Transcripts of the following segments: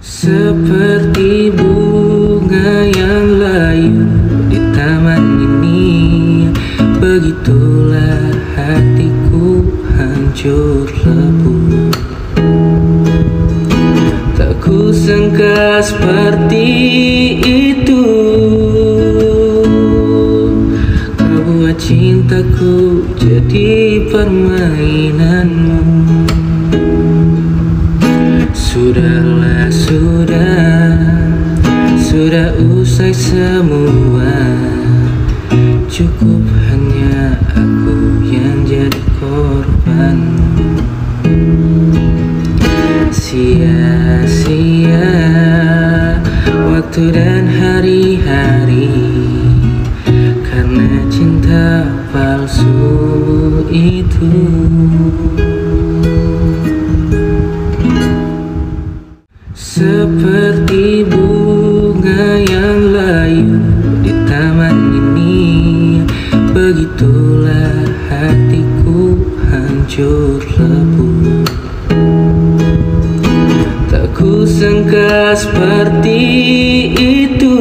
Seperti bunga yang layu di taman ini, begitulah hatiku hancur lebur. Tak kusangka seperti itu, kau buat cintaku jadi permainanmu. Sudahlah, sudah usai semua. Cukup hanya aku yang jadi korban. Sia-sia waktu dan hari-hari karena cinta palsu itu. Seperti bunga yang layu di taman ini, begitulah hatiku hancur lebur. Tak kusangka seperti itu,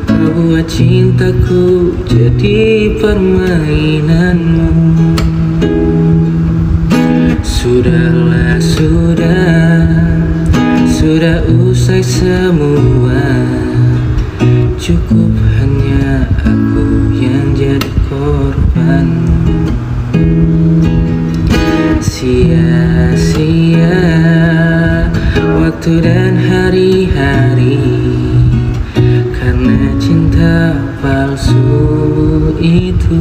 kau buat cintaku jadi permainanmu. Sudahlah, sudah usai semua. Cukup hanya aku yang jadi korban. Sia-sia waktu dan hari-hari karena cinta palsu itu.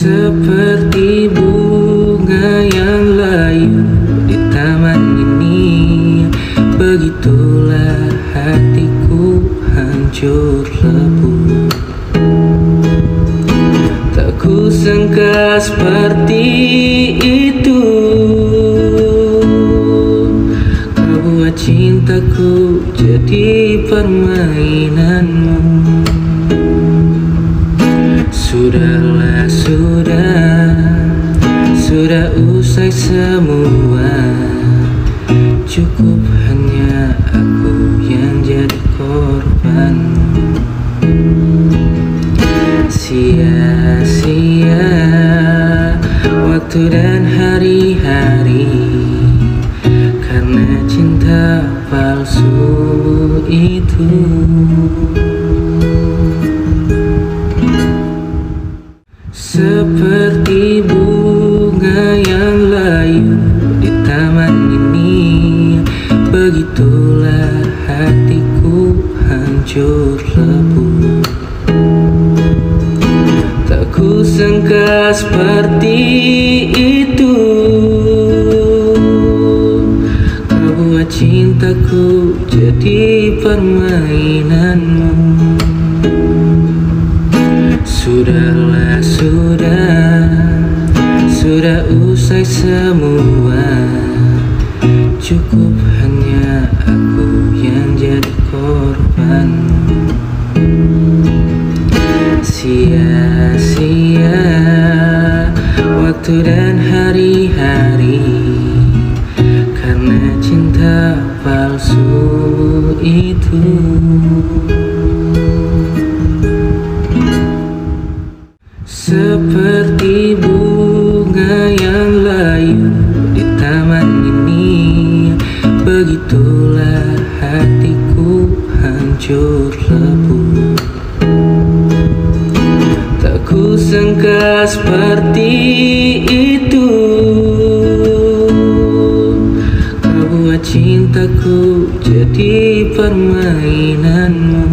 Seperti bunga yang layu di taman ini, begitulah hatiku hancur lebur. Tak kusangka seperti itu, kau buat cintaku jadi permainanmu. Sudahlah, sudah usai semua. Cukup hanya aku yang jadi korban. Sia-sia waktu dan hari-hari karena cinta palsu itu. Seperti bunga yang layu di taman ini, begitulah hatiku hancur lebur. Tak kusangka seperti itu, kau buat cintaku jadi permainanmu. Sudahlah, sudah usai semua. Cukup hanya aku yang jadi korban. Sia-sia waktu dan hari-hari karena cinta palsu itu. Seperti bunga yang layu di taman ini, begitulah hatiku hancur lebur. Tak kusangka seperti itu, kau buat cintaku jadi permainanmu.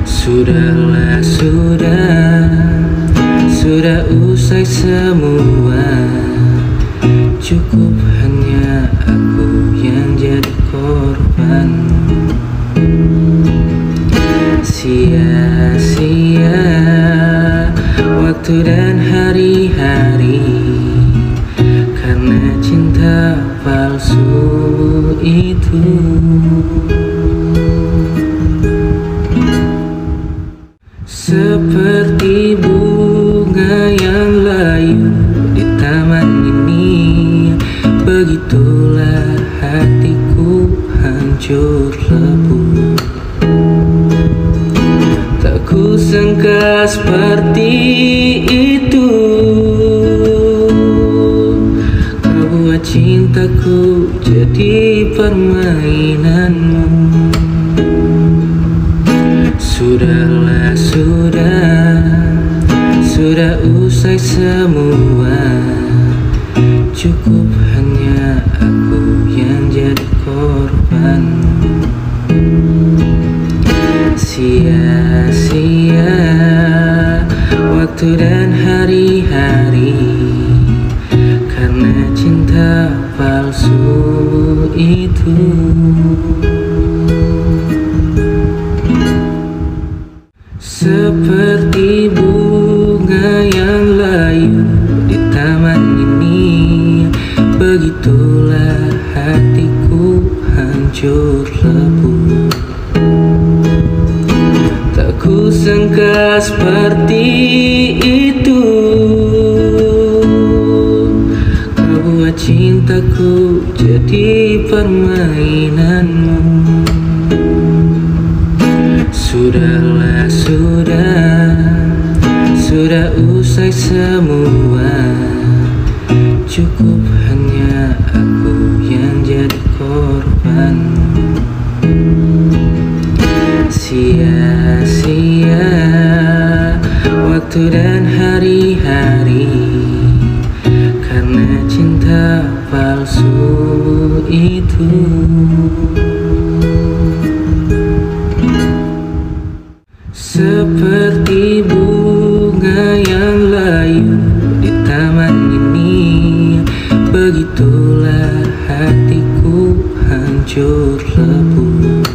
Sudahlah, sudah usai semua. Cukup hanya aku yang jadi korban. Sia-sia waktu dan hari-hari karena cinta palsu itu. Seperti seperti itu. Kau buat cintaku jadi permainanmu. Sudahlah, sudah usai semua. Cukup hanya aku yang jadi korban. Sia-sia waktu dan hari-hari karena cinta palsu itu. Seperti bunga yang layu di taman ini, begitulah hatiku hancur lebur. Tak kusangka seperti itu. Kau buat cintaku jadi permainanmu. Sudahlah, sudah usai semua. Cukup hanya aku yang jadi korban. Sia-sia waktu dan hari-hari karena cinta palsu itu. Seperti bunga yang layu di taman ini, begitulah hatiku hancur lebur.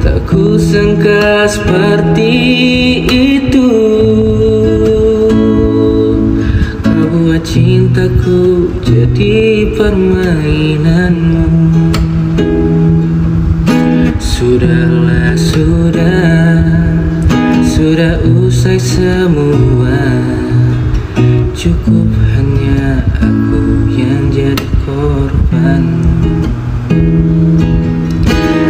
Tak kusangka seperti itu. Kau buat cintaku jadi permainanmu. Sudahlah, sudah usai semua. Cukup hanya aku yang jadi korban.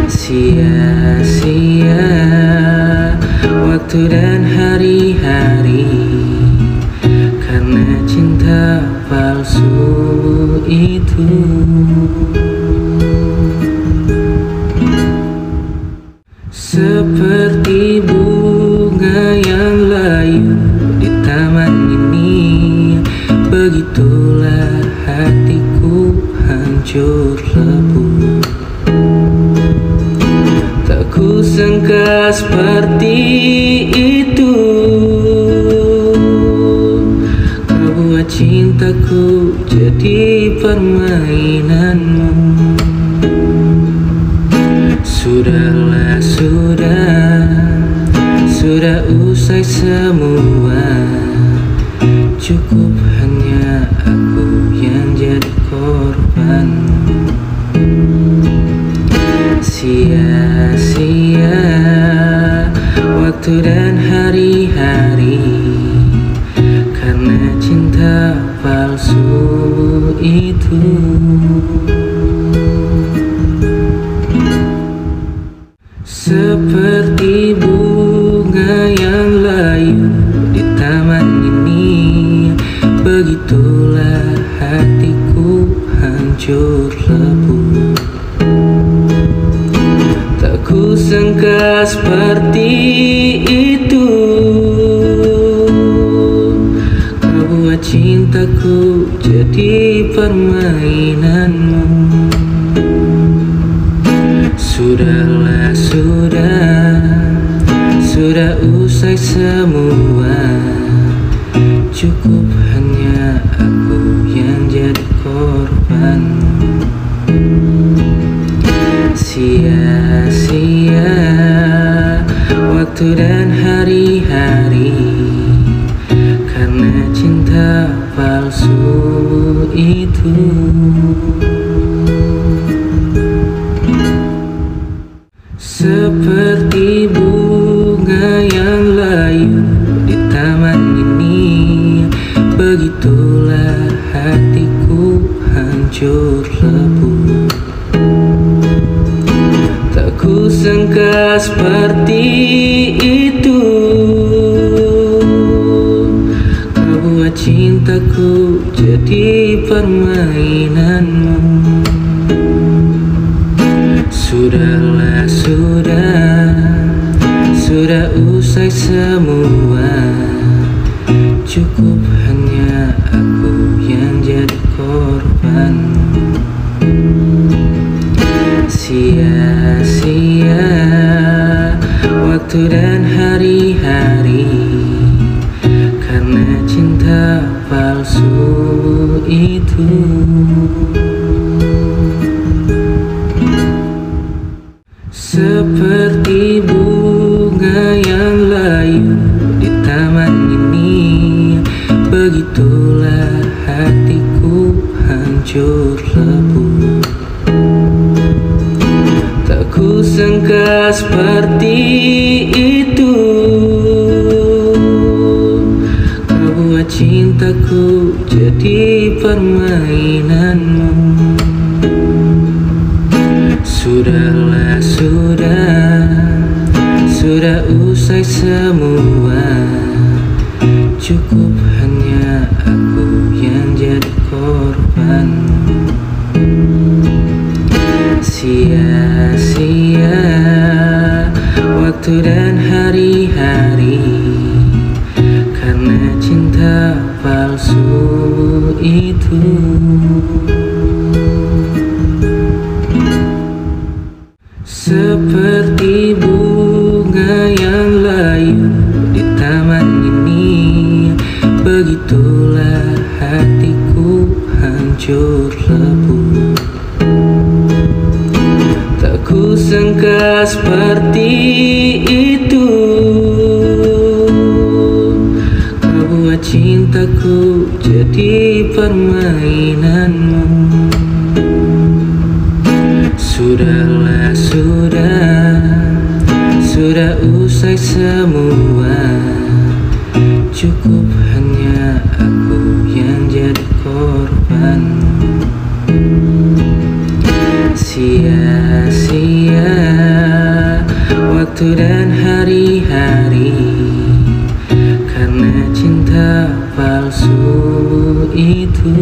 Sia-sia waktu dan hari-hari karena cinta palsu itu. Seperti bunga yang layu di taman ini, begitulah hatiku hancur lebur. Tak kusangka seperti itu. Kau buat cintaku jadi permainanmu. Sudahlah, sudah usai semua. Cukup hanya aku yang jadi korban. Sia-sia waktu dan hari-hari karena cinta palsu itu. Seperti bunga yang layu di taman ini, begitulah hatiku hancur lebur. Tak kusangka seperti itu. Kau buat cintaku jadi permainanmu. Sudahlah, sudah usai semua. Cukup hanya aku yang jadi korban. Sia-sia waktu dan hari-hari karena cinta palsu itu. Seperti bunga yang layu di taman ini, begitulah hatiku hancur lebur. Tak kusangka seperti itu. jadi permainanmu. Sudahlah, sudah usai semua. Cukup hanya aku yang jadi korban. Sia-sia waktu dan hari-hari karena cinta palsu itu. Seperti bunga yang layu di taman ini, begitulah hatiku hancur lebur. Tak kusangka seperti itu, kau buat cintaku jadi permainanmu. Sudahlah, sudah usai semua. Cukup hanya aku yang jadi korban. Sia-sia waktu dan hari-hari karena cinta palsu itu. Seperti bunga yang layu di taman ini, begitulah hatiku hancur lebur. Tak kusangka seperti itu, kau buat cintaku jadi permainanmu. Sudahlah, sudah usai semua. Cukup hanya aku yang jadi korban. Sia-sia waktu dan hari-hari karena cinta palsu itu.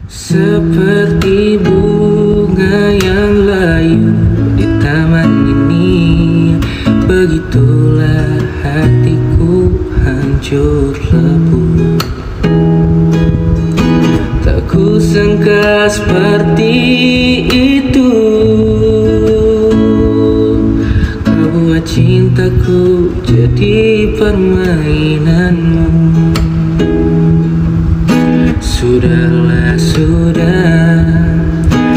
Seperti bunga yang layu di taman ini, begitulah hatiku hancur lebur. Tak kusangka seperti itu, kau buat cintaku jadi permainanmu. Sudahlah,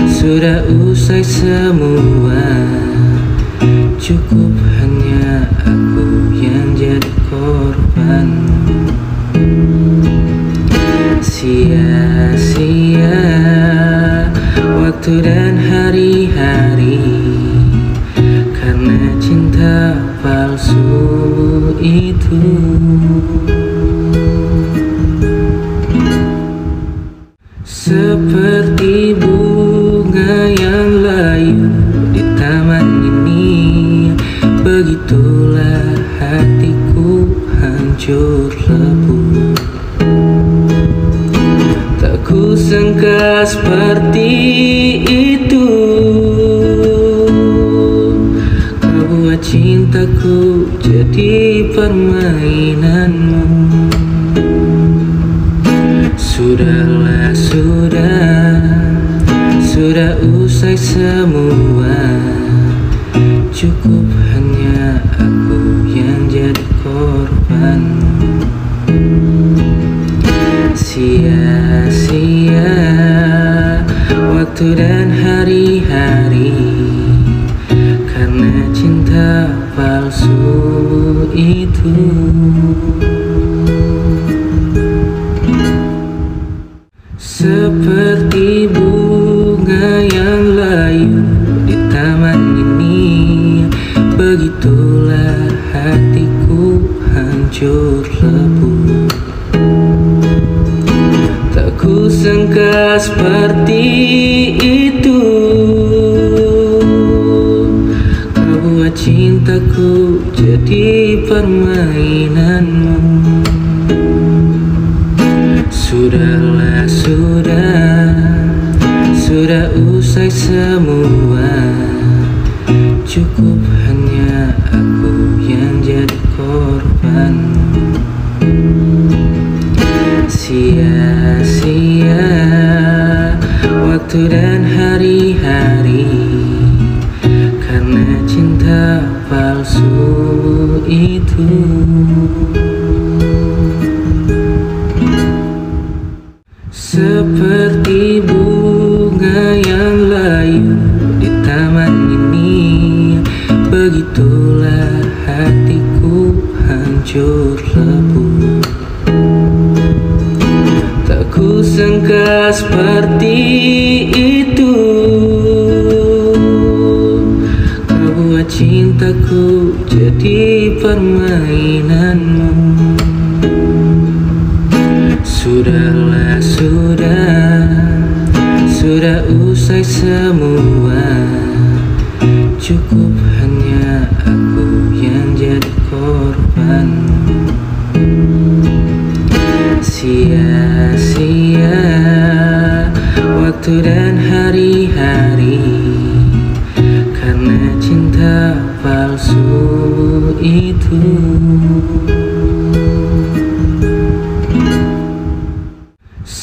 sudah usai semua. Cukup hanya aku yang jadi korban. Sia-sia waktu dan hari-hari karena cinta palsu itu. Seperti bunga yang layu di taman ini, begitulah hatiku hancur lebur. Tak kusangka seperti itu, kau buat cintaku jadi permainanmu. Sudahlah, sudah usai semua. Cukup hanya aku yang jadi korban. Sia-sia waktu dan hari-hari karena cinta palsu itu. Seperti bunga yang layu di taman ini, begitulah hatiku hancur lebur. Tak kusangka seperti itu, kau buat cintaku jadi permainanmu. Sudahlah, sudah usai semua. Cukup hanya aku yang jadi korbanmu. Sia-sia waktu dan hari-hari karena cinta palsu itu. Seperti bunga yang layu di taman ini, begitulah hatiku hancur lebur. Tak kusangka seperti itu, kau buat cintaku jadi permainanmu. Sudahlah, sudah usai semua. Cukup hanya aku yang jadi korbanmu. Sia-sia waktu dan hari-hari karena cinta palsu itu.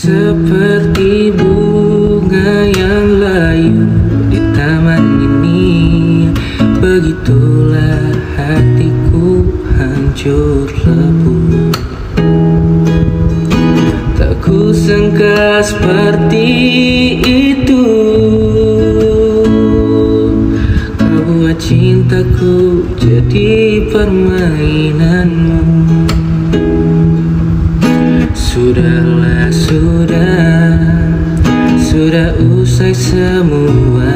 Seperti bunga yang layu di taman ini, begitulah hatiku hancur lebur. Tak kusangka seperti itu, kau buat cintaku jadi permainanmu. Sudahlah, sudah usai semua.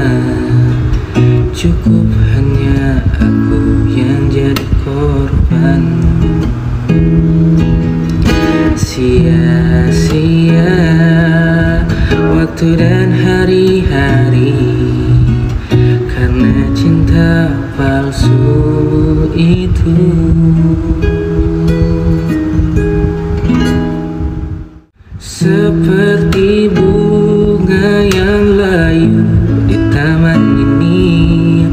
Cukup hanya aku yang jadi korbanmu. Sia-sia waktu dan hari-hari karena cinta palsu itu. Seperti bunga yang layu di taman ini,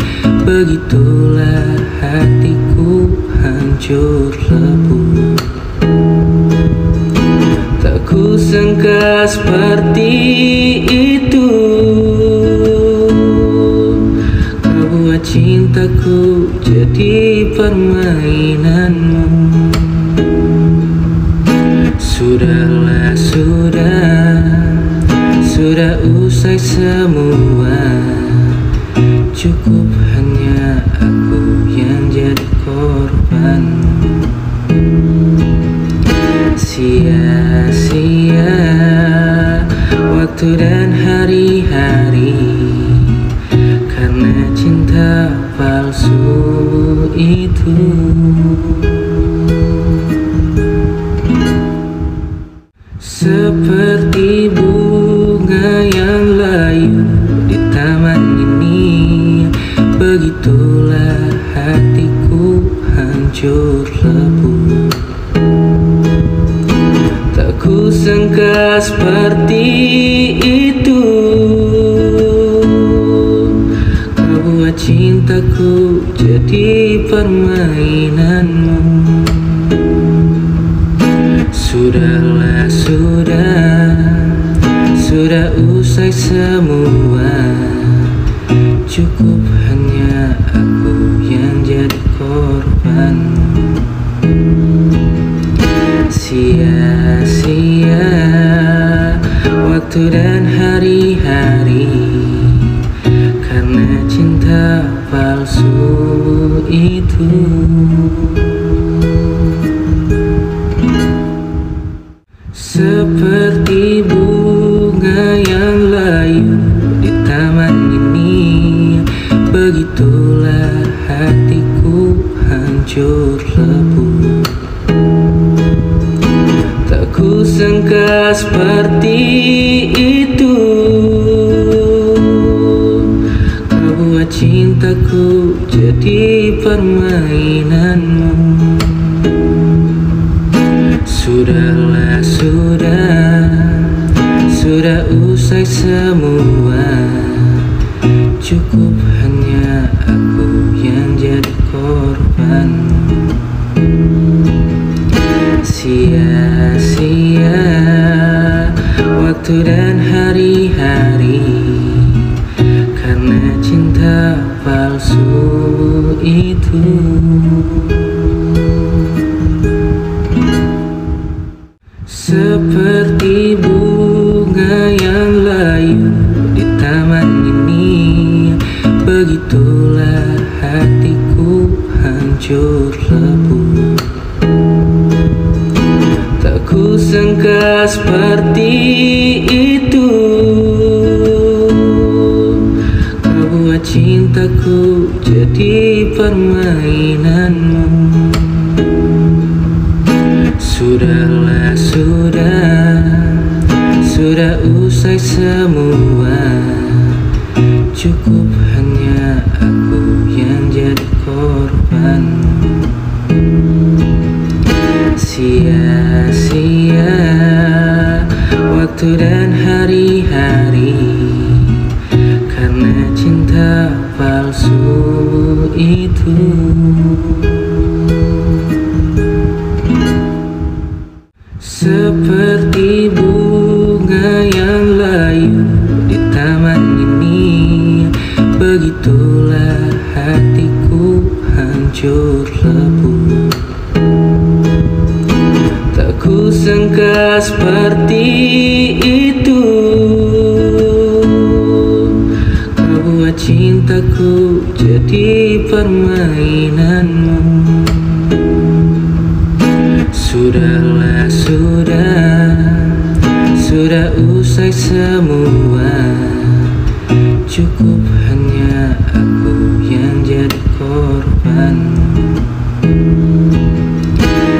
begitulah hatiku hancur lebur. Tak kusangka seperti itu, kau buat cintaku jadi permainanmu. Sudahlah, sudah usai semua. Cukup hanya aku yang jadi korbanmu. Sia-sia waktu dan hari-hari karena cinta palsu itu. Seperti bunga yang layu di taman ini, begitulah hatiku hancur lebur. Tak kusangka seperti itu, kau buat cintaku jadi permainanmu. Sudahlah, sudah usai semua. Cukup hanya aku yang jadi korbanmu. Sia-sia waktu dan hari-hari karena cinta palsu itu. Seperti bunga yang layu di taman ini, begitulah hatiku hancur lebur. Tak kusangka seperti itu, kau buat cintaku jadi permainanmu. Sudahlah, sudah usai semua. Cukup hanya aku yang jadi korbanmu. Sia-sia waktu dan hari-hari karena cinta palsu itu. Seperti bunga yang layu di taman ini, begitulah hatiku hancur lebur. Tak kusangka seperti itu, kau buat cintaku jadi permainanmu. Sudahlah, sudah usai semua. Cukup hanya aku yang jadi korbanmu. Sia-sia waktu dan hari-hari karena cinta palsu itu. Seperti bunga yang layu di taman ini, begitulah hatiku hancur lebur. Tak kusangka seperti itu, kau buat cintaku jadi permainanmu. Sudahlah, sudah usai semua. Cukup hanya aku yang jadi korbanmu.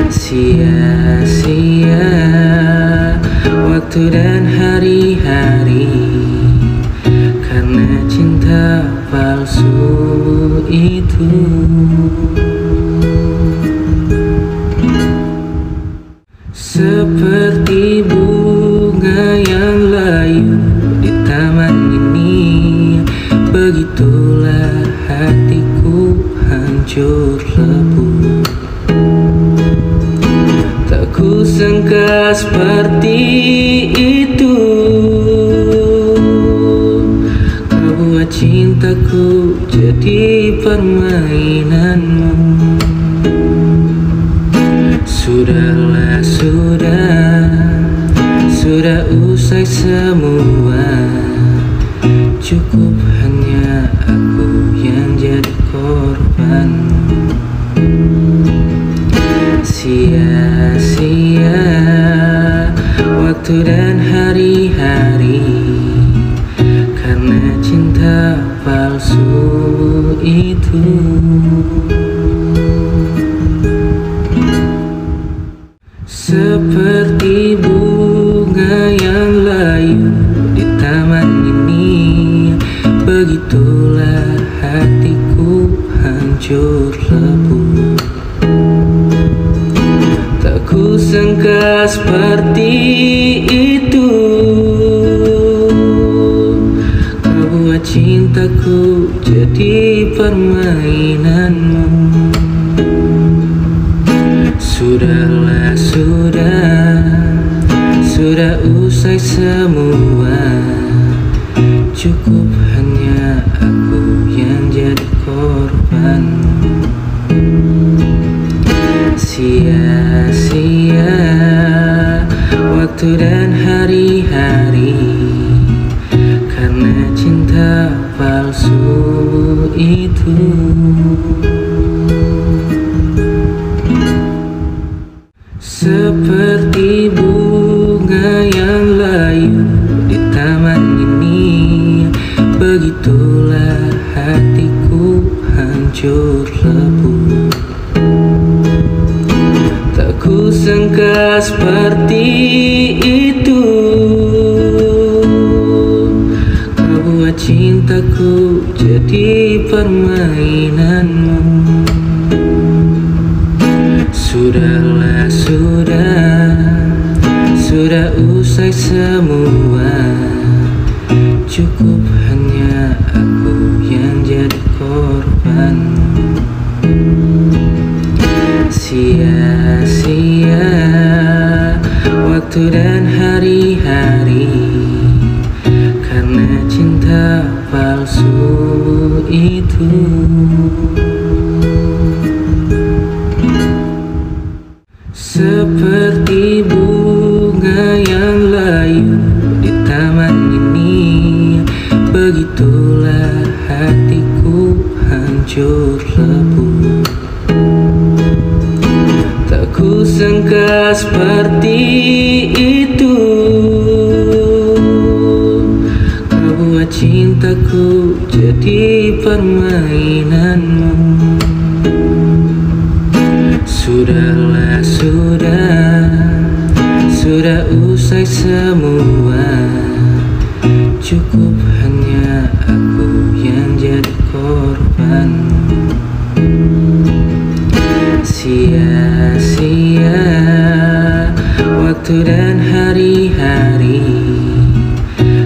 Sia-sia waktu dan hari-hari karena cinta palsu itu. Seperti bunga yang layu di taman ini, begitulah hatiku hancur lebur. Tak kusangka seperti itu, kau buat cintaku jadi permainanmu. Sudahlah, sudah usai semua. Cukup hanya aku yang jadi korbanmu. Sia-sia waktu dan hari-hari karena cinta palsu itu. Seperti bunga yang layu di taman ini, begitulah hatiku hancur lebur. Tak kusangka seperti itu, kau buat cintaku jadi permainanmu. Sudahlah, sudah usai semua. Cukup hanya aku yang jadi korbanmu. Sia-sia waktu dan hari-hari karena cinta palsu itu. Seperti bunga yang layu di taman ini, begitulah hatiku hancur lebur. Tak kusangka seperti itu, kau buat cintaku jadi permainan. permainanmu. Sudahlah, sudah usai semua. Cukup hanya aku yang jadi korban. Sia-sia waktu dan hari-hari karena cinta palsu itu. Seperti bunga yang layu di taman ini, begitulah hatiku hancur lebur. Tak kusangka seperti itu, kau buat cintaku jadi permainanmu. Sudahlah, sudah usai semua. Cukup hanya aku yang jadi korban. Sia-sia waktu dan hari-hari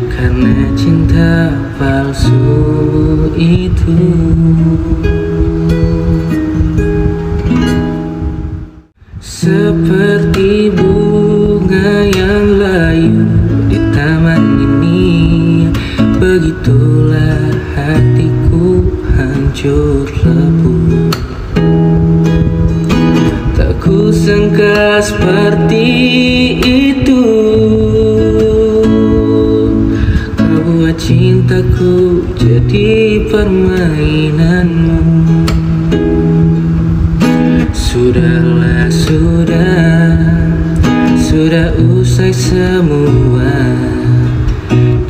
karena cinta palsu itu. Seperti bunga yang layu di taman ini, begitulah hatiku hancur lebur. Tak kusangka seperti itu, kau buat cintaku jadi permainanmu. Sudahlah, sudah usai semua.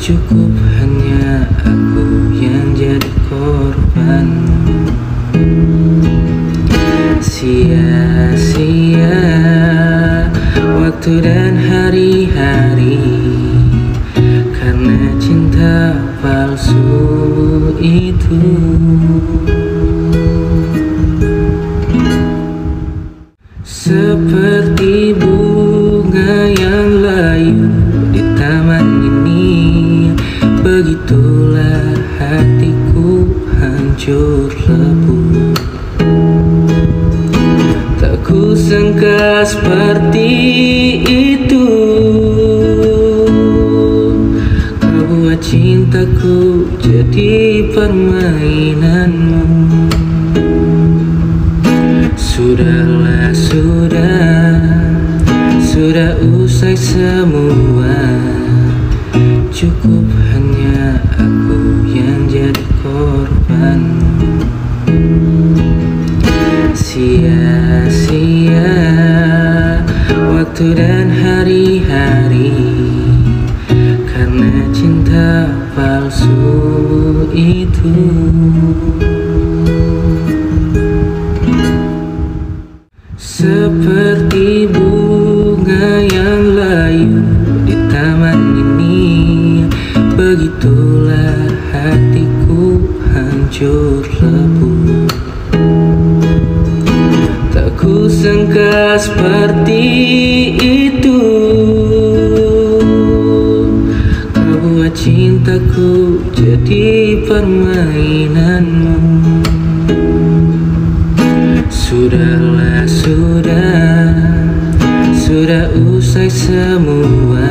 Cukup hanya aku yang jadi korban. Sia-sia waktu dan hari-hari karena cinta palsu itu. Seperti bunga yang layu di taman ini, begitulah hatiku hancur lebur. Tak kusangka seperti itu, kau buat cintaku jadi permainanmu. Sudahlah, sudah usai semua. Cukup hanya aku yang jadi korban. Sia-sia waktu dan hari-hari karena cinta palsu itu. Seperti bunga yang layu di taman ini, begitulah hatiku hancur lebur. Tak kusangka seperti itu, kau buat cintaku jadi permainanmu. Sudahlah, sudah usai semua.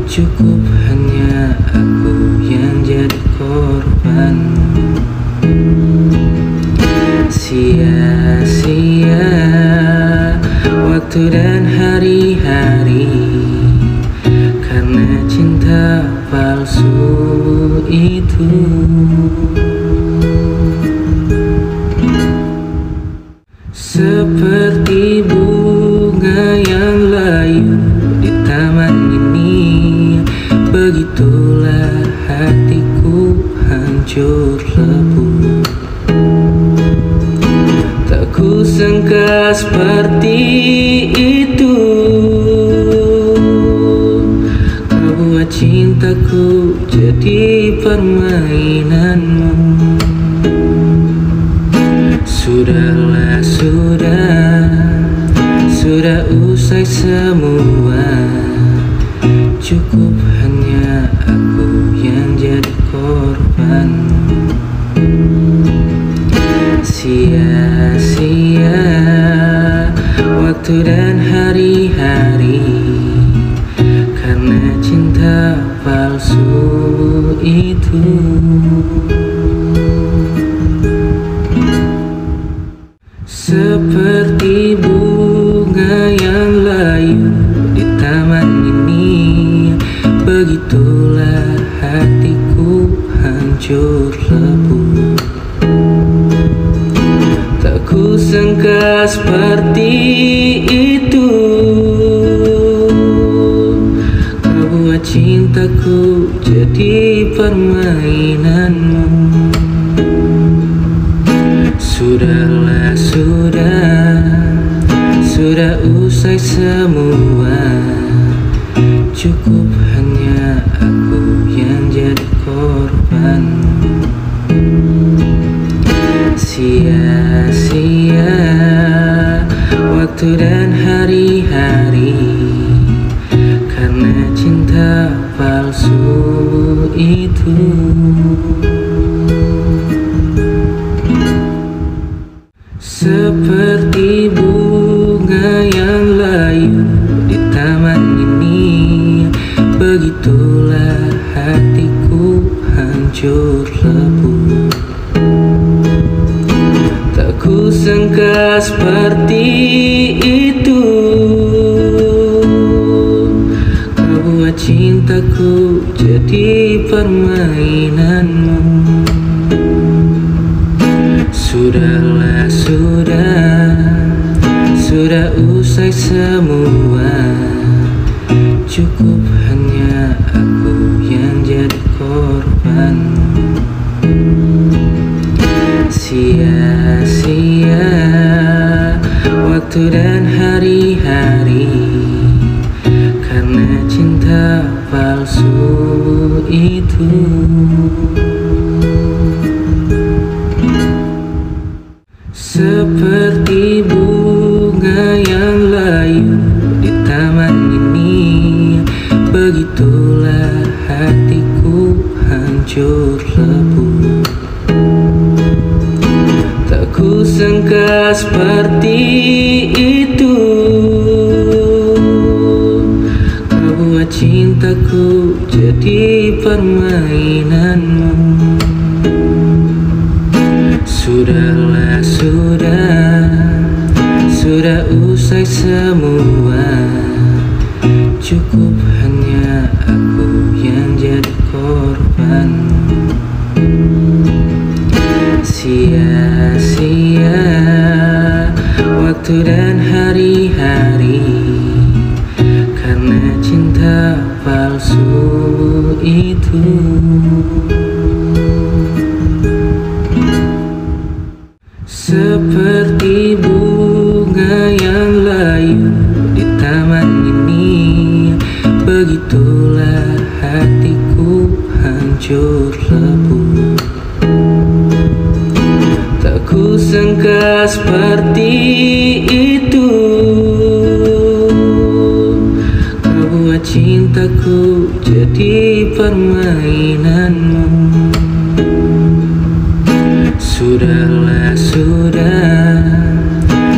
Cukup hanya aku yang jadi korban. Sia-sia waktu dan hari-hari karena cinta palsu itu. Seperti bunga yang layu di taman ini, begitulah hatiku hancur lebur. Tak kusangka seperti itu, kau buat cintaku jadi permainanmu. Sudahlah, sudah usai semua. Cukup hanya aku yang jadi korbanmu. Sia-sia waktu dan hari-hari karena cinta palsu itu. Seperti bunga yang layu di taman ini, begitulah hatiku hancur lebur. Tak kusangka seperti itu, kau buat cintaku jadi permainanmu. Sudahlah, sudah usai semua. Cukup hanya aku yang jadi korbanmu. Sia-sia waktu dan hari-hari karena cinta palsu itu. Seperti bunga yang layu di taman ini, begitulah hatiku hancur lebur. Tak kusangka seperti itu, kau buat cintaku jadi permainanmu. Sudahlah, sudah usai semua. Cukup hanya aku yang jadi korbanmu. Sia-sia waktu dan hari-hari karena cinta palsu itu. Seperti bunga yang layu di taman ini, begitulah hatiku hancur lebur. Tak kusangka seperti itu, kau buat cintaku jadi permainanmu. Sudahlah, sudah usai semua. Cukup hanya aku yang jadi korbanmu. Sia-sia waktu dan hari-hari karena cinta palsu itu. Seperti bunga yang layu di taman ini, begitulah hatiku hancur lebur. Tak kusangka seperti itu, kau buat cintaku jadi permainanmu. Sudahlah,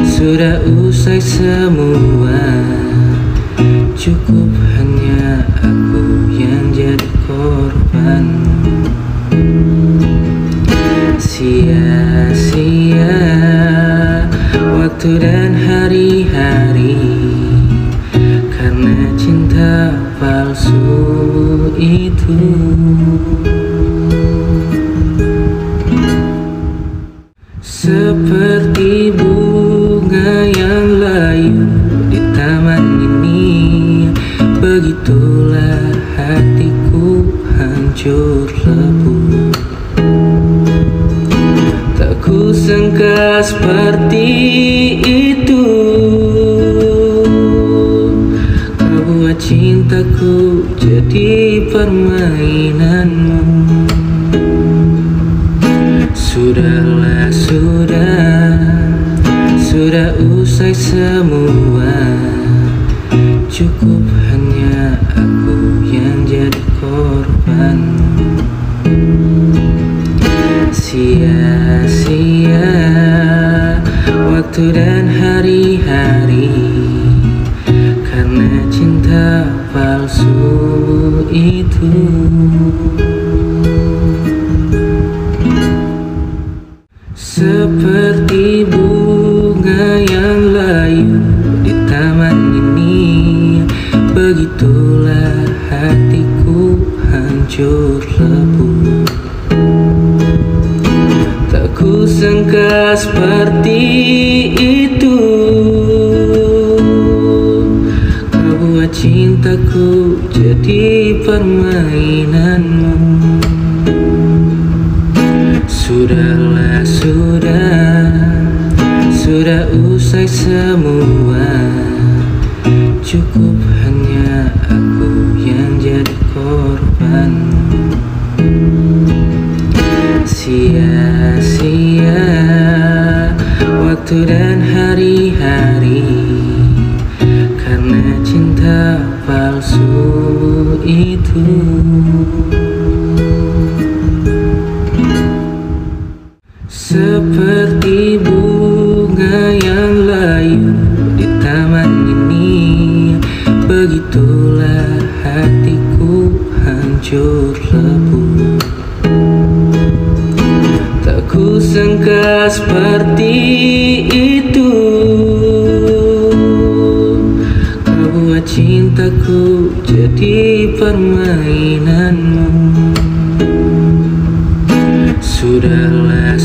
sudah usai semua. Cukup hanya aku yang jadi korbanmu. Sia-sia waktu dan hari-hari karena cinta palsu itu. Seperti bunga yang layu di taman ini, begitulah hatiku hancur lebur. Tak kusangka seperti itu, kau buat cintaku jadi permainanmu. Sudahlah, usai semua, cukup hanya aku yang jadi korban. Sia-sia waktu dan hari-hari karena cinta palsu itu. Seperti bunga yang layu di taman ini, begitulah hatiku hancur lebur. Tak kusangka seperti itu, kau buat cintaku jadi permainanmu. Sudahlah, sudah usai semua, cukup hanya aku yang jadi korban. Sia-sia waktu dan hari-hari karena cinta palsu itu. Seperti bunga yang layu di taman ini, begitulah hatiku hancur lebur. Tak kusangka seperti itu, kau buat cintaku jadi permainanmu. Sudahlah,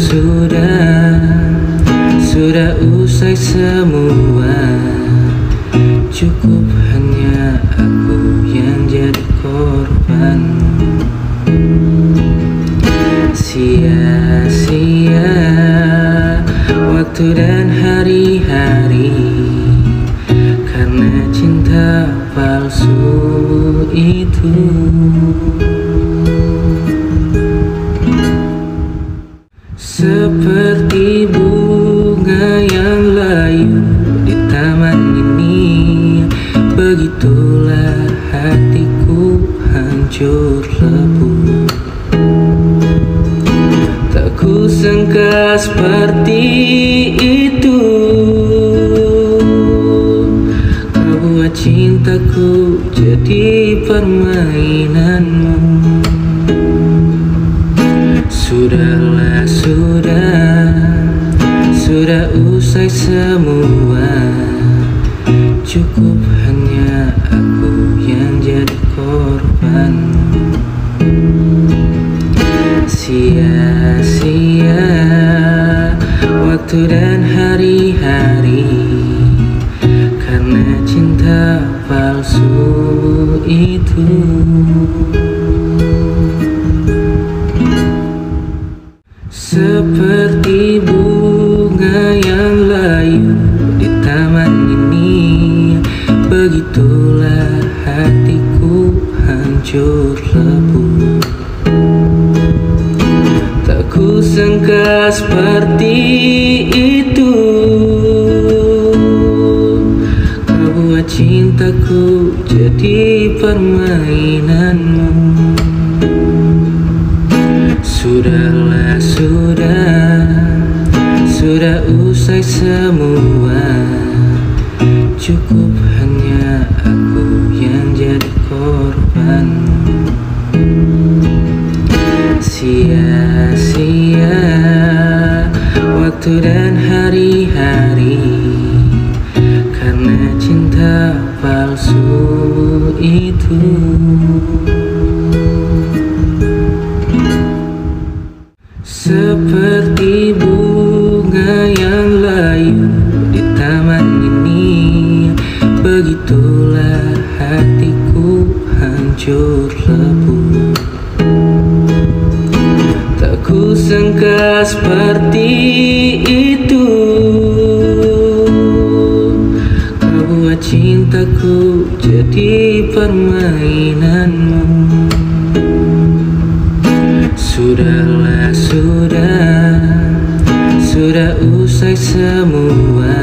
sudah usai semua, cukup hanya aku yang jadi korban. Sia-sia waktu dan hari-hari karena cinta palsu itu. Seperti bunga yang layu di taman ini, begitulah hatiku hancur lebur. Tak kusangka seperti itu, kau buat cintaku jadi permainanmu. Sudahlah, sudah usai semua, cukup hanya aku yang jadi korban. Sia-sia waktu dan hari-hari karena cinta palsu itu. Seperti bunga yang layu di taman ini, begitulah hatiku hancur lebur. Tak kusangka seperti itu, kau buat cintaku jadi permainanmu. Sudahlah, sudah usai semua, cukup hanya aku yang jadi korban. Sia-sia waktu dan hari-hari karena cinta palsu itu. Seperti bunga yang layu di taman ini, begitulah hatiku hancur lebur. Tak kusangka seperti itu, kau buat cintaku jadi permainanmu. Sudahlah, sudah usai semua,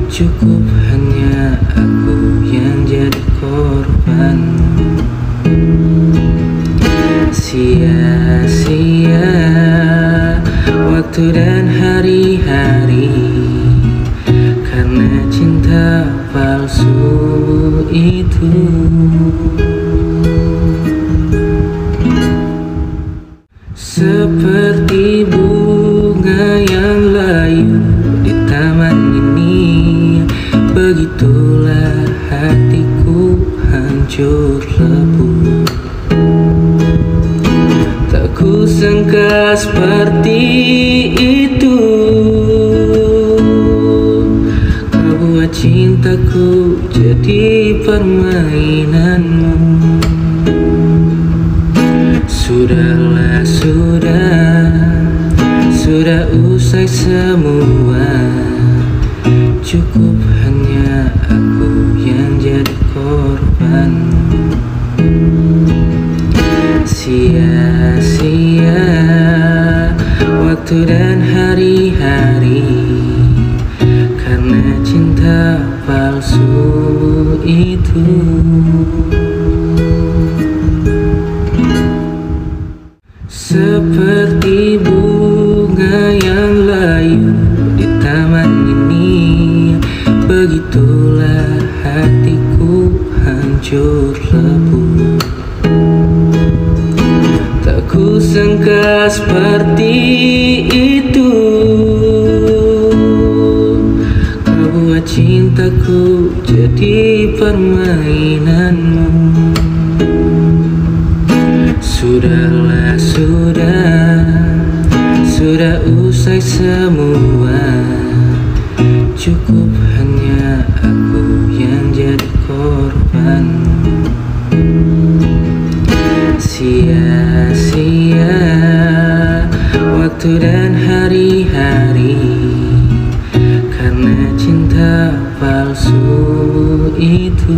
cukup hanya aku yang jadi korban. Sia-sia waktu dan hari-hari karena cinta palsu itu. Seperti bunga yang layu di taman ini, begitulah hatiku hancur lebur. Tak kusangka seperti itu, kau buat cintaku jadi permainanmu. Sudahlah, sudah usai semua, cukup hanya aku yang jadi korban. Sia-sia waktu dan hari-hari karena cinta palsu itu. Seperti bunga yang layu di taman ini, begitulah hatiku hancur lebur. Tak kusangka seperti itu, kau buat cintaku jadi permainanmu. Sudahlah, sudah usai semua, cukup hanya aku yang jadi korban. Sia-sia waktu dan hari-hari karena cinta palsu itu.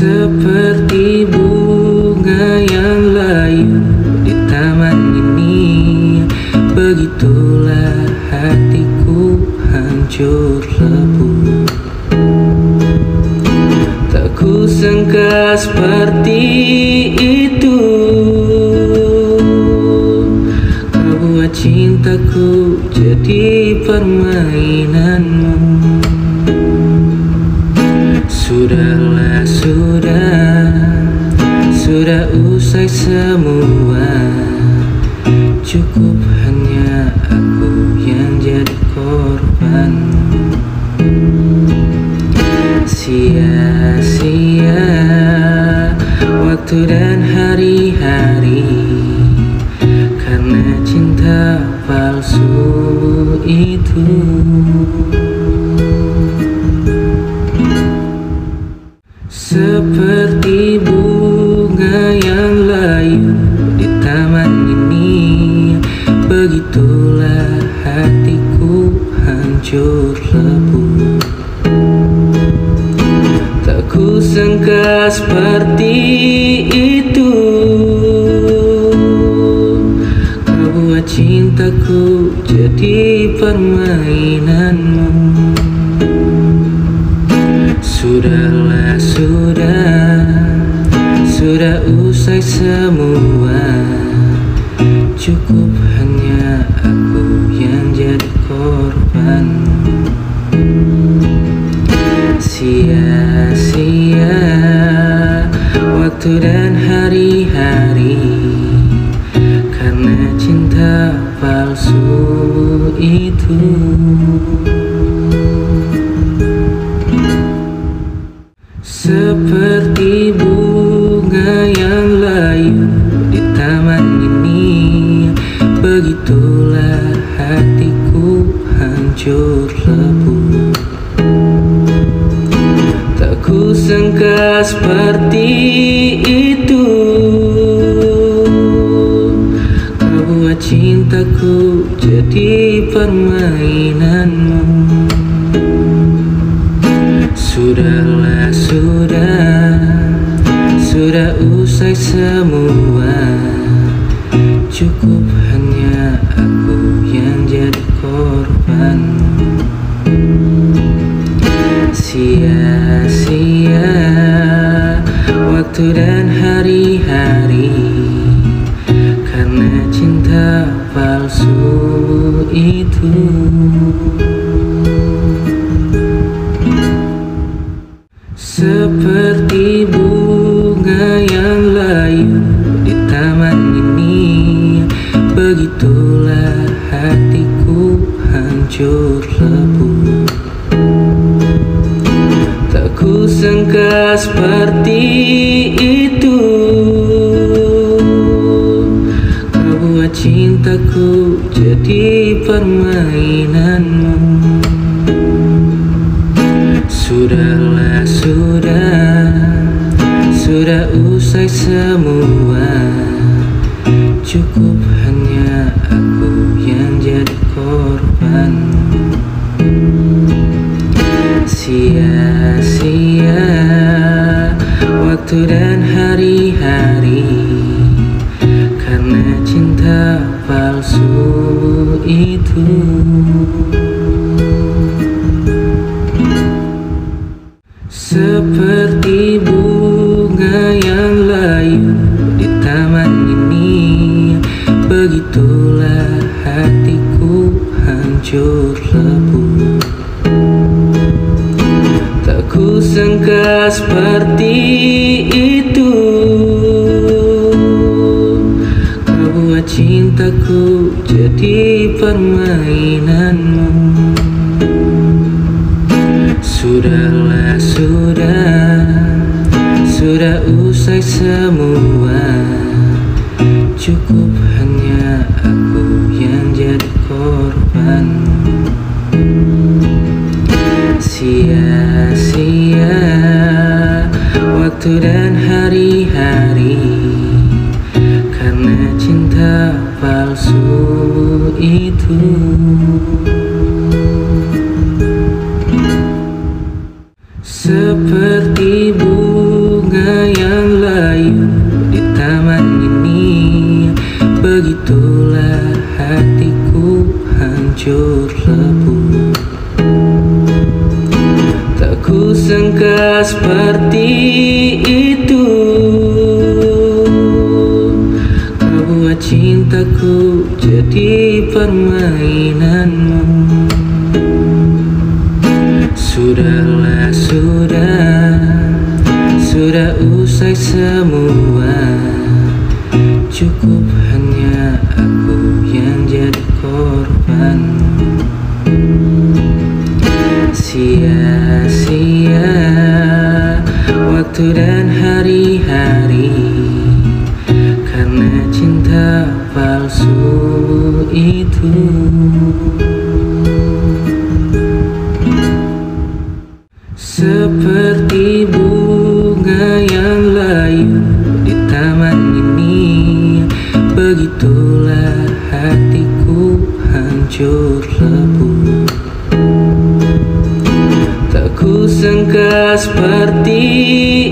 Seperti bunga yang layu di taman ini, begitulah hatiku hancur lebur. Tak kusangka seperti itu, kau buat cintaku jadi permainanmu. Sudahlah, sudah usai semua, cukup hanya aku yang jadi korban. Sia-sia waktu dan hari-hari karena cinta palsu itu. Seperti bunga yang layu di taman ini, begitulah hatiku hancur lebur. Tak kusangka seperti itu, kau buat cintaku jadi permainanmu. Sudahlah, sudah usai semua, cukup hanya aku yang jadi korban. Sia-sia waktu dan hari-hari karena cinta palsu itu. Seperti bunga yang layu di taman ini, begitulah hatiku hancur lebur. Tak kusangka seperti itu, kau buat cintaku jadi permainanmu. Sudahlah, Sudah usai semua, cukup hanya aku yang jadi korban. Sia-sia waktu dan hari-hari karena cinta palsu itu. Seperti bunga yang layu di taman ini, begitulah hatiku hancur lebur. Tak kusangka seperti itu, kau buat cintaku jadi permainanmu. Sudahlah, sudah usai semua, cukup hanya aku yang jadi korban. Sia-sia waktu dan hari-hari karena cinta palsu itu. Seperti bunga yang layu di taman ini, begitulah hatiku hancur lebur. Tak kusangka seperti itu, kau buat cintaku jadi permainanmu. Sudahlah, sudah usai semua, cukup hanya aku yang jadi korban. Sia-sia waktu dan hari-hari karena cinta palsu itu. Seperti bunga yang layu di taman ini, begitulah hatiku hancur lebur. Tak kusangka seperti itu, kau buat cintaku jadi permainanmu. Sudahlah, sudah usai semua, cukup hanya aku yang jadi korban. Sia-sia waktu dan hari-hari karena cinta palsu itu. Seperti bunga yang layu di taman ini, begitulah hatiku hancur lebur. Tak kusangka seperti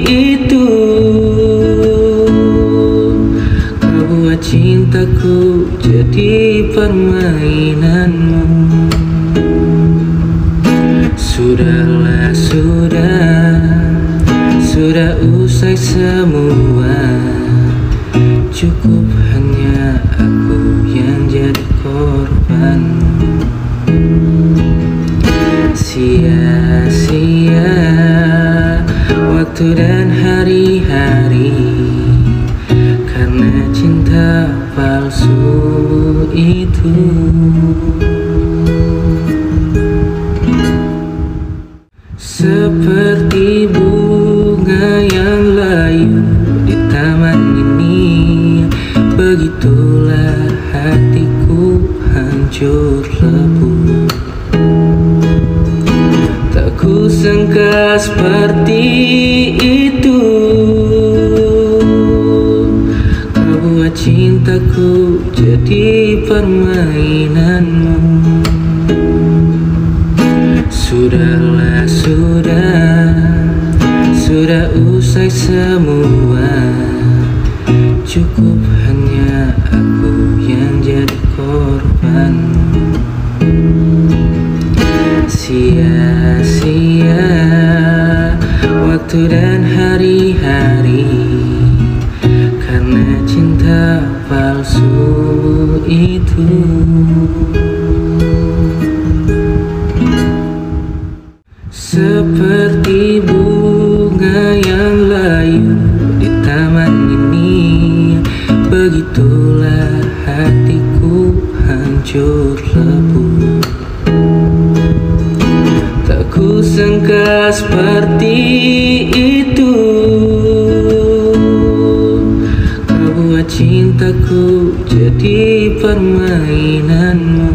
itu, kau buat cintaku jadi permainanmu. Sudahlah, sudah usai semua, cukup hanya aku yang jadi korban. Sia-sia waktu dan hari-hari karena cinta palsu itu. Seperti bunga yang layu di taman ini, begitulah hatiku hancur lebur. Tak kusangka seperti itu, kau buat cintaku jadi permainanmu. Sudahlah, sudah sudah usai semua. Cukup hanya aku yang jadi korban. Sia-sia waktu dan hari-hari karena cinta palsu itu. Seperti bunga yang layu di taman ini, begitulah hatiku hancur lebur. Tak kusangka seperti itu, kau buat cintaku jadi permainanmu.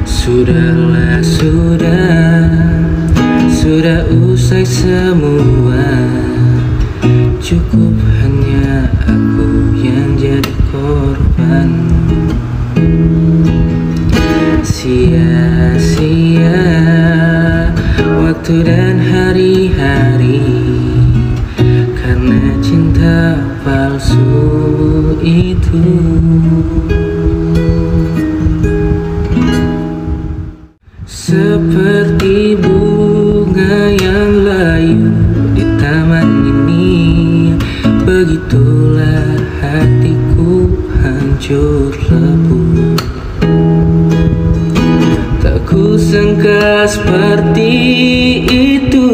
Sudahlah, sudah usai semua. Cukup hanya aku yang jadi korban. Sia-sia waktu dan hari-hari karena cinta palsu itu. Seperti bunga yang layu di taman ini, begitulah hatiku hancur lebur. Tak kusangka seperti itu,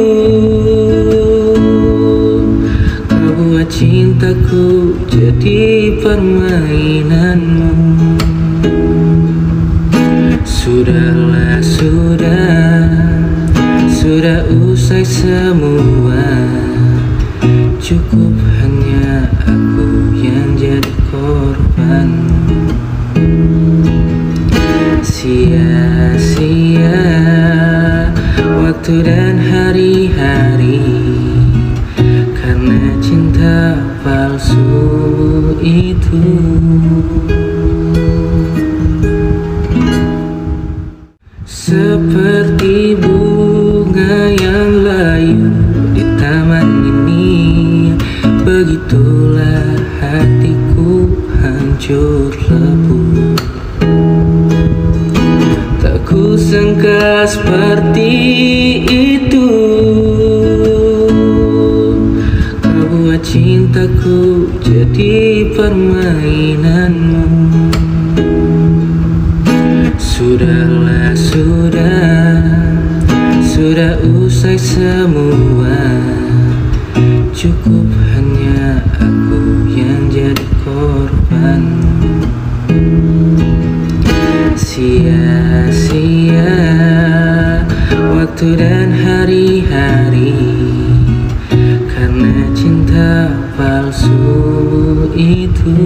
kau buat cintaku jadi permainanmu. Sudahlah, sudah usai semua. Cukup hanya aku yang jadi korban. Sia-sia waktu dan hari-hari karena cinta palsu itu. Seperti bunga yang layu di taman ini, begitulah hatiku hancur lebur. Tak kusangka seperti itu, kau buat cintaku jadi permainanmu. Sudahlah, sudah usai semua. Cukup hanya aku yang jadi korban. Sia-sia waktu dan hari-hari karena cinta palsu itu.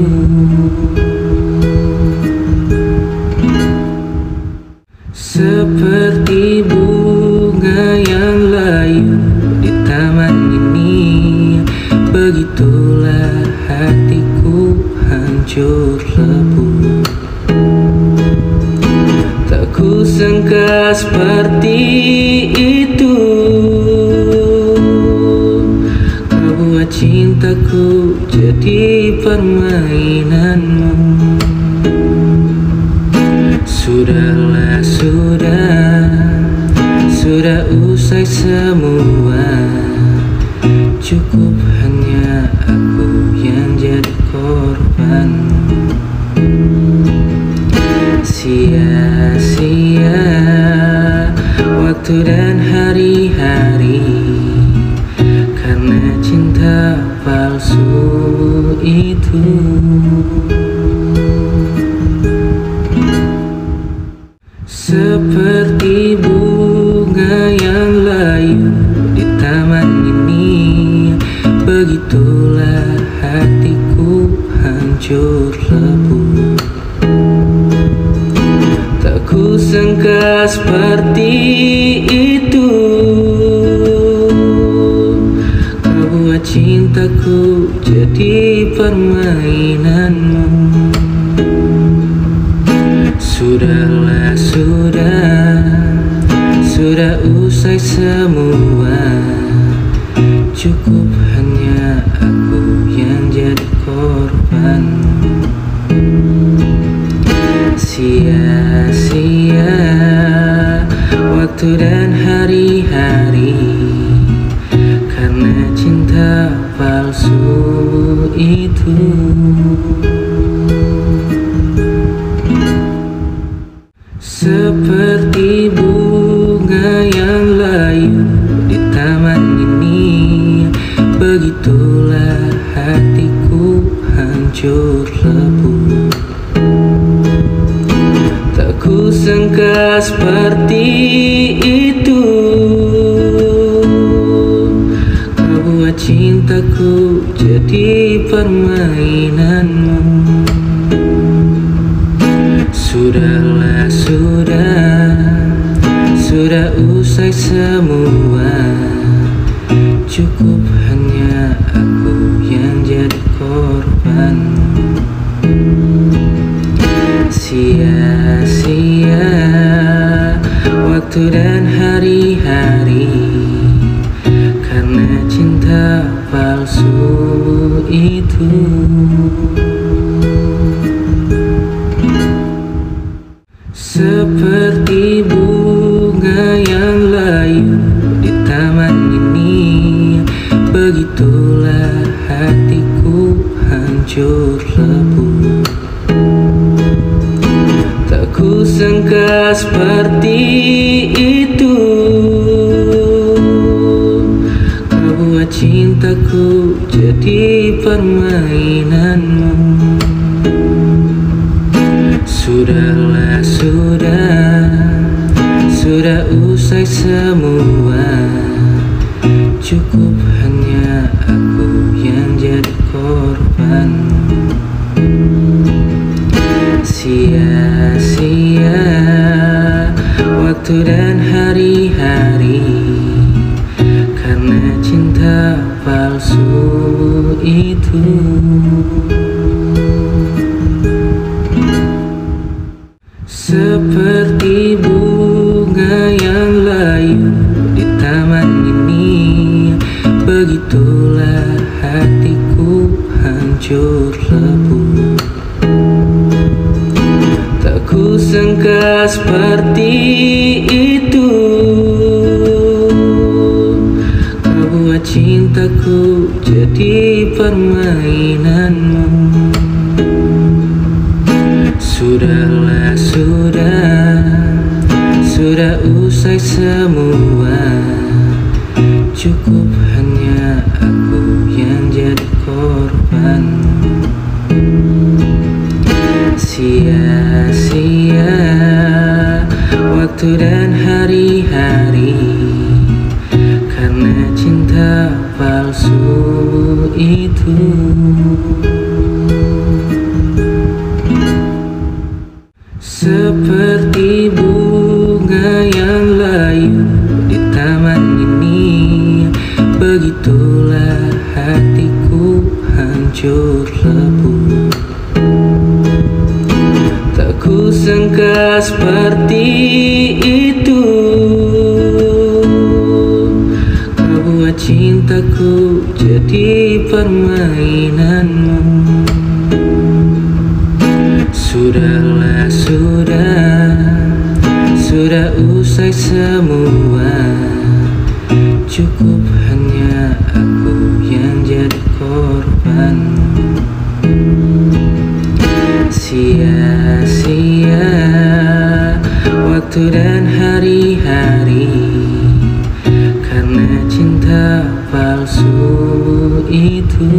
Seperti bunga yang layu di taman ini, begitulah hatiku hancur lebur. Tak kusangka seperti itu, kau buat cintaku jadi permainanmu. Sudahlah, sudah usai semua. Cukup hanya aku yang jadi korban. Sia-sia waktu dan hari-hari karena cinta palsu itu. Seperti bunga yang layu di taman ini, begitulah hatiku hancur lebur. Tak kusangka seperti itu, kau buat cintaku jadi permainanmu. Sudahlah, sudah usai semua. korban. Sia-sia waktu dan hari-hari karena cinta palsu itu. Seperti bunga yang layu di taman ini, begitulah hatiku hancur lebur. Tak kusangka seperti itu, kau buat cintaku jadi permainanmu. Sudahlah, sudah usai semua. Cukup hanya aku yang jadi korban. Sia-sia waktu dan hari-hari karena cinta palsu itu. Seperti bunga yang layu di taman ini, begitulah hatiku hancur lebur. Tak kusangka seperti itu, kau buat cintaku jadi permainanmu. Sudahlah, sudah usai semua. Cukup hanya aku yang jadi korban. Sia-sia waktu dan hari-hari karena cinta palsu itu. Seperti bunga yang layu di taman ini, begitulah hatiku hancur lebur. Tak kusangka seperti itu, kau buat cintaku jadi permainanmu. Sudahlah, sudah usai semua. Cukup hanya aku yang jadi korban. Sia-sia waktu dan hari-hari karena cinta palsu itu. Seperti bunga yang layu di taman ini, begitulah hatiku hancur lebur. Tak kusangka seperti itu, kau buat cintaku jadi permainanmu. Sudahlah, sudah usai semua. Cukup hanya aku yang jadi korban. Sia-sia waktu dan hari-hari karena cinta palsu itu.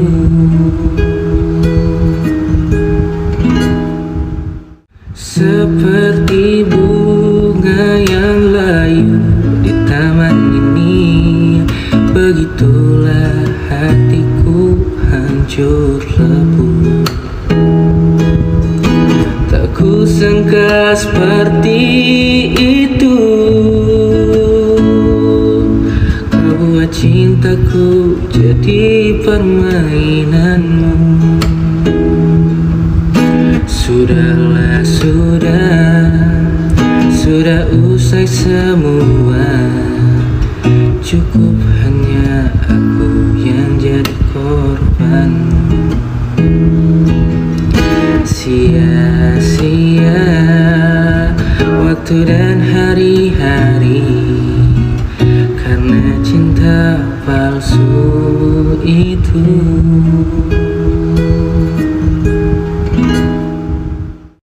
Seperti bunga yang layu di taman ini, begitulah hatiku hancur lebur. Tak kusangka seperti itu, kau buat cintaku jadi permainanmu. Sudahlah, sudah usai semua. Cukup hanya aku yang jadi korban. sia-sia waktu dan hari-hari karena cinta palsu itu.